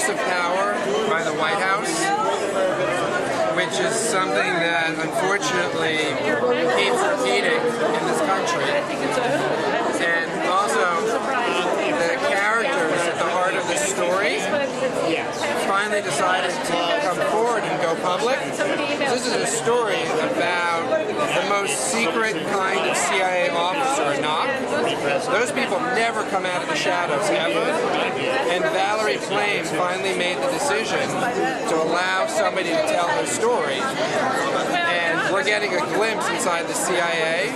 abuse of power by the White House, which is something that unfortunately keeps repeating in this country. And also, the characters at the heart of the story finally decided to come forward and go public. This is a story about the most secret kind of CIA officer, Knock. Those people never come out of the shadows, ever. And Valerie Plame finally made the decision to allow somebody to tell her story. And we're getting a glimpse inside the CIA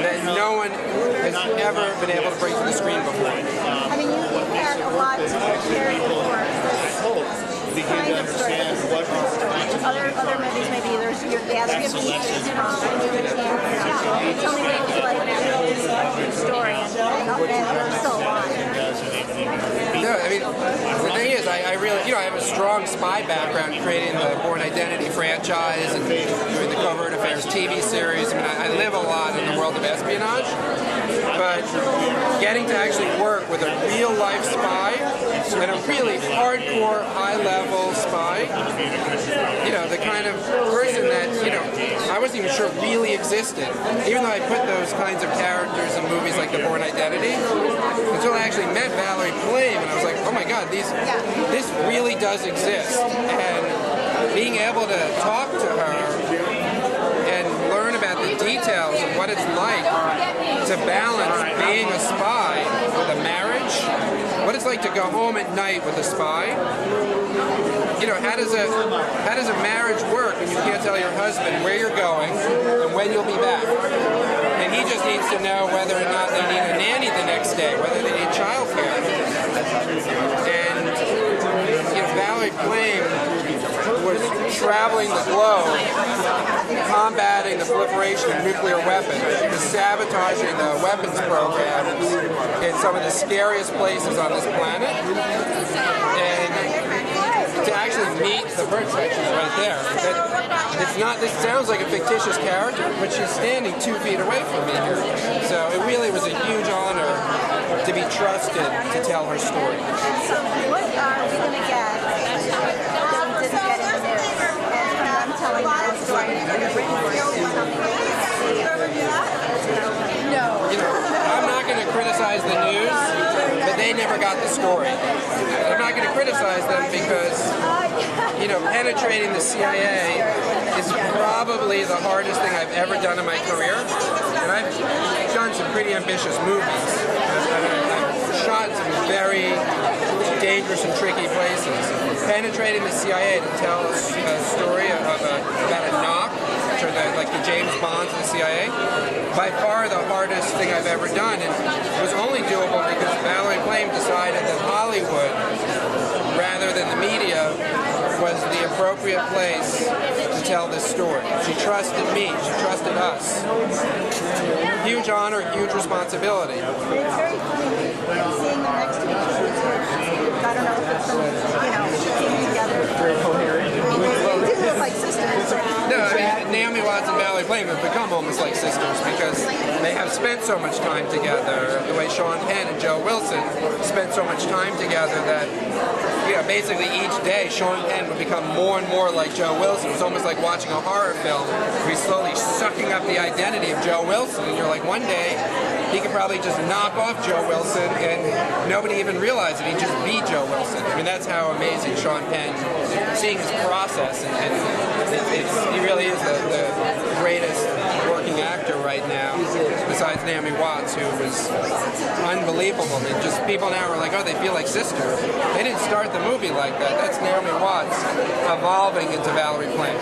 that no one has ever been able to bring to the screen before. I mean, you've had a lot to share before. Kind of story. Other movies, maybe there's your dad's pieces from. Tell me what you like about this story and still alive. No, I mean, the thing is, I really, I have a strong spy background creating the Bourne Identity franchise and doing the Covert Affairs TV series. I mean, I live a lot in the world of espionage, but getting to actually work with a real-life spy and a really hardcore, high-level spy, the kind of person that, I wasn't even sure really existed, even though I put those kinds of characters in movies like The Bourne Identity, until I actually met Valerie Plame, and I was like, oh my God, this really does exist. And being able to talk to her and learn about the details of what it's like to balance being a spy with a marriage, what it's like to go home at night with a spy. How does a marriage work when you can't tell your husband where you're going and when you'll be back? And he just needs to know whether or not they need a nanny the next day, whether they need childcare. And Valerie Plame was traveling the globe, combating the proliferation of nuclear weapons. She was sabotaging the weapons programs in some of the scariest places on this planet. And to actually meet the bird section is right there. This sounds like a fictitious character, but she's standing 2 feet away from me here. So it really was a huge honor to be trusted to tell her story. So what are we going to get that we didn't get in the news? And I'm telling you that story. No. I'm not going to criticize the news, but they never got the story. I'm not going to criticize them because, penetrating the CIA is probably the hardest thing I've ever done in my career. And I've done some pretty ambitious movies. I've shot some very dangerous and tricky places. Penetrating the CIA to tell a story about a knock, which are like the James Bonds of the CIA, by far the hardest thing I've ever done. And it was only doable because Valerie Plame decided that Hollywood, rather than the media, was the appropriate place to tell this story. She trusted me. She trusted us. Huge honor, huge responsibility. It's very funny seeing them next to each other. I don't know if it's shooting together. They do look like sisters. No, I mean, Naomi Watts and Valerie Plame have become almost like sisters because they have spent so much time together. The way Sean Penn and Joe Wilson spent so much time together that, basically each day Sean Penn would become more and more like Joe Wilson. It was almost like watching a horror film where he's slowly sucking up the identity of Joe Wilson, and you're like, one day he could probably just knock off Joe Wilson and nobody even realize it. He'd just be Joe Wilson. I mean, that's how amazing Sean Penn, seeing his process, and he really is the greatest working actor right now, besides Naomi Watts, who was unbelievable. And just people now are like, oh, they feel like sisters. They didn't start the movie like that. That's Naomi Watts evolving into Valerie Plame.